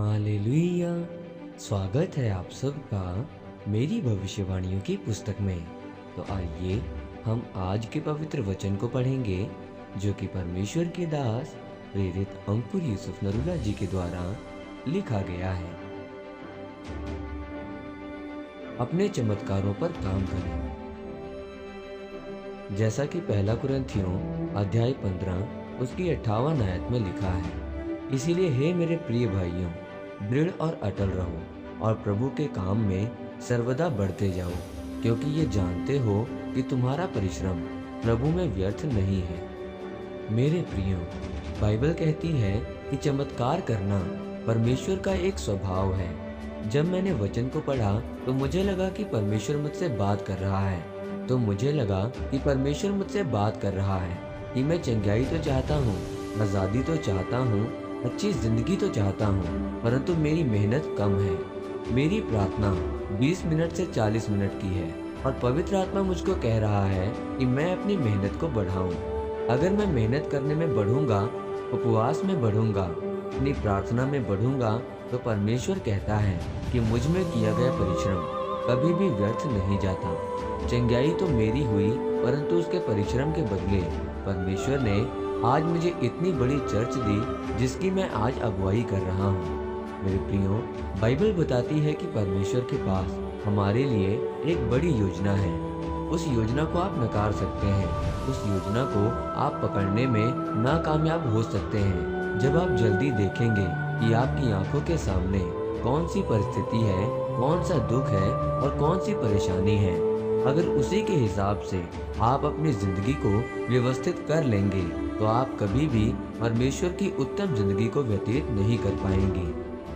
Hallelujah. स्वागत है आप सबका मेरी भविष्यवाणियों की पुस्तक में। तो आइए हम आज के पवित्र वचन को पढ़ेंगे जो कि परमेश्वर के दास प्रेरित अंकुर यूसुफ नरूला जी के द्वारा लिखा गया है। अपने चमत्कारों पर काम करें। जैसा कि पहला कुरिन्थियों अध्याय 15 उसकी 58 आयत में लिखा है, इसीलिए हे मेरे प्रिय भाइयों, दृढ़ और अटल रहो और प्रभु के काम में सर्वदा बढ़ते जाओ, क्योंकि ये जानते हो कि तुम्हारा परिश्रम प्रभु में व्यर्थ नहीं है। मेरे प्रियो, बाइबल कहती है कि चमत्कार करना परमेश्वर का एक स्वभाव है। जब मैंने वचन को पढ़ा तो मुझे लगा कि परमेश्वर मुझसे बात कर रहा है कि मैं चंगाई तो चाहता हूँ, आज़ादी तो चाहता हूँ, अच्छी जिंदगी तो चाहता हूँ, परंतु मेरी मेहनत कम है। मेरी प्रार्थना 20 मिनट से 40 मिनट की है और पवित्र आत्मा मुझको कह रहा है कि मैं अपनी मेहनत को बढ़ाऊं। अगर मैं मेहनत करने में बढ़ूंगा, उपवास में बढ़ूंगा, अपनी प्रार्थना में बढ़ूंगा, तो परमेश्वर कहता है कि मुझ में किया गया परिश्रम कभी भी व्यर्थ नहीं जाता। चंगाई तो मेरी हुई, परंतु उसके परिश्रम के बदले परमेश्वर ने आज मुझे इतनी बड़ी चर्च दी जिसकी मैं आज अगुवाई कर रहा हूँ। मेरे प्रियो, बाइबल बताती है कि परमेश्वर के पास हमारे लिए एक बड़ी योजना है। उस योजना को आप नकार सकते हैं, उस योजना को आप पकड़ने में नाकामयाब हो सकते हैं जब आप जल्दी देखेंगे कि आपकी आंखों के सामने कौन सी परिस्थिति है, कौन सा दुख है और कौन सी परेशानी है। अगर उसी के हिसाब से आप अपनी जिंदगी को व्यवस्थित कर लेंगे तो आप कभी भी परमेश्वर की उत्तम जिंदगी को व्यतीत नहीं कर पाएंगे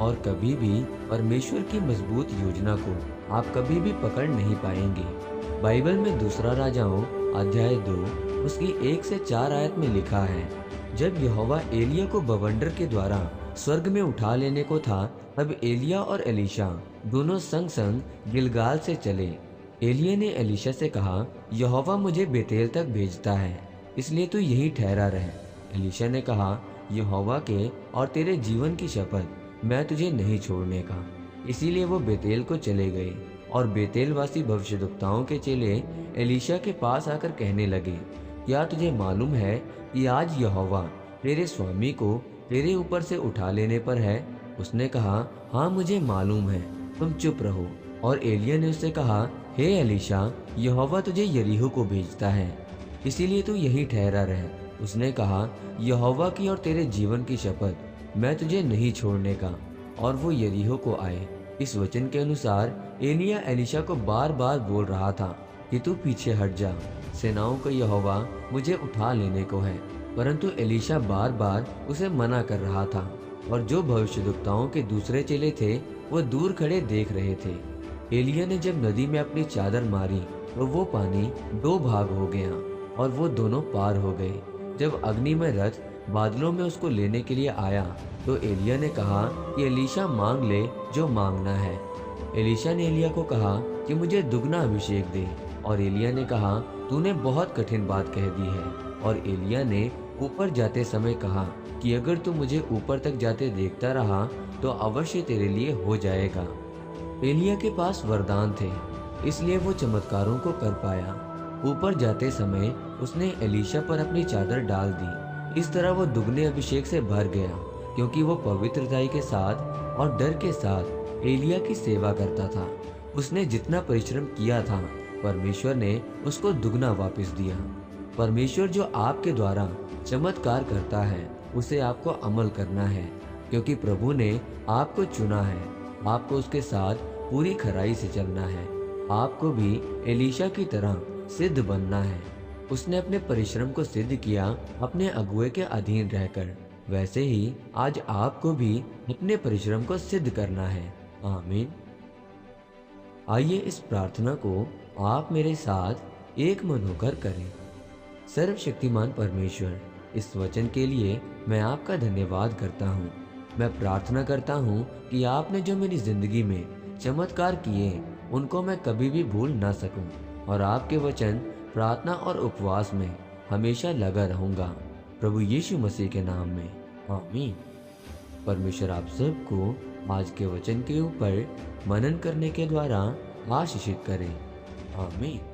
और कभी भी परमेश्वर की मजबूत योजना को आप कभी भी पकड़ नहीं पाएंगे। बाइबल में दूसरा राजाओं अध्याय 2 उसकी 1 से 4 आयत में लिखा है, जब यहोवा एलिया को बवंडर के द्वारा स्वर्ग में उठा लेने को था, तब एलिया और एलीशा दोनों संग संग गिलगाल से चले। एलिया ने एलीशा से कहा, यहोवा मुझे बेतेल तक भेजता है, इसलिए तू यहीं ठहरा रहे। एलीशा ने कहा, यहोवा के और तेरे जीवन की शपथ, मैं तुझे नहीं छोड़ने का। इसीलिए वो बेतेल को चले गए और बेतेलवासी भविष्यद्वक्ताओं के चेले एलीशा के पास आकर कहने लगे, क्या तुझे मालूम है कि आज यहोवा तेरे स्वामी को तेरे ऊपर से उठा लेने पर है? उसने कहा, हाँ मुझे मालूम है, तुम चुप रहो। और एलिया ने उससे कहा, हे एलीशा, यहोवा तुझे यरीहो को भेजता है, इसीलिए तू यहीं ठहरा रहे। उसने कहा, यहोवा की और तेरे जीवन की शपथ, मैं तुझे नहीं छोड़ने का। और वो यरीहो को आए। इस वचन के अनुसार एलिया एलीशा को बार बार बोल रहा था कि तू पीछे हट जा, सेनाओं का यहोवा मुझे उठा लेने को है, परंतु एलीशा बार बार उसे मना कर रहा था। और जो भविष्यद्वक्ताओं के दूसरे चेले थे वो दूर खड़े देख रहे थे। एलिया ने जब नदी में अपनी चादर मारी तो वो पानी 2 भाग हो गया और वो दोनों पार हो गए। जब अग्निमय रथ बादलों में उसको लेने के लिए आया तो एलिया ने कहा कि एलीशा मांग ले जो मांगना है। एलीशा ने एलिया को कहा कि मुझे दुगना अभिषेक दे, और एलिया ने कहा, तूने बहुत कठिन बात कह दी है। और एलिया ने ऊपर जाते समय कहा कि अगर तू मुझे ऊपर तक जाते देखता रहा तो अवश्य तेरे लिए हो जाएगा। एलिया के पास वरदान थे, इसलिए वो चमत्कारों को कर पाया। ऊपर जाते समय उसने एलीशा पर अपनी चादर डाल दी। इस तरह वो दुगने अभिषेक से भर गया, क्योंकि वो पवित्रता के साथ और डर के साथ एलिया की सेवा करता था। उसने जितना परिश्रम किया था, परमेश्वर ने उसको दुगना वापस दिया। परमेश्वर जो आपके द्वारा चमत्कार करता है, उसे आपको अमल करना है, क्योंकि प्रभु ने आपको चुना है। आपको उसके साथ पूरी खराई से चलना है। आपको भी एलीशा की तरह सिद्ध बनना है। उसने अपने परिश्रम को सिद्ध किया अपने अगुए के अधीन रहकर, वैसे ही आज आपको भी अपने परिश्रम को सिद्ध करना है। आमीन। आइए इस प्रार्थना को आप मेरे साथ एक मन होकर करें। सर्वशक्तिमान परमेश्वर, इस वचन के लिए मैं आपका धन्यवाद करता हूँ। मैं प्रार्थना करता हूँ कि आपने जो मेरी जिंदगी में चमत्कार किए उनको मैं कभी भी भूल ना सकूं, और आपके वचन, प्रार्थना और उपवास में हमेशा लगा रहूंगा। प्रभु यीशु मसीह के नाम में, आमीन। परमेश्वर आप सबको आज के वचन के ऊपर मनन करने के द्वारा आशीषित करें। आमीन।